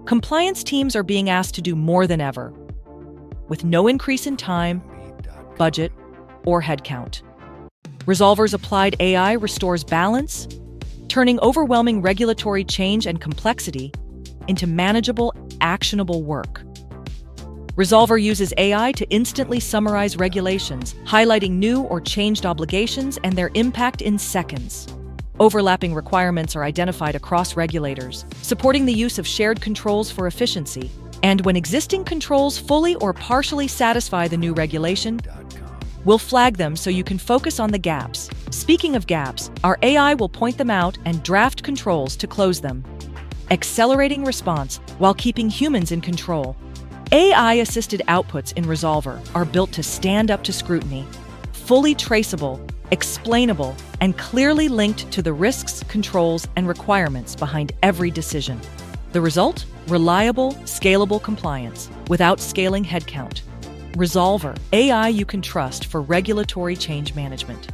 Compliance teams are being asked to do more than ever, with no increase in time, budget, or headcount. Resolver's applied AI restores balance, turning overwhelming regulatory change and complexity into manageable, actionable work. Resolver uses AI to instantly summarize regulations, highlighting new or changed obligations and their impact in seconds. Overlapping requirements are identified across regulators, supporting the use of shared controls for efficiency. And when existing controls fully or partially satisfy the new regulation, we'll flag them so you can focus on the gaps. Speaking of gaps, our AI will point them out and draft controls to close them, accelerating response while keeping humans in control. AI-assisted outputs in Resolver are built to stand up to scrutiny, fully traceable, explainable, and clearly linked to the risks, controls, and requirements behind every decision. The result? Reliable, scalable compliance without scaling headcount. Resolver, AI you can trust for regulatory change management.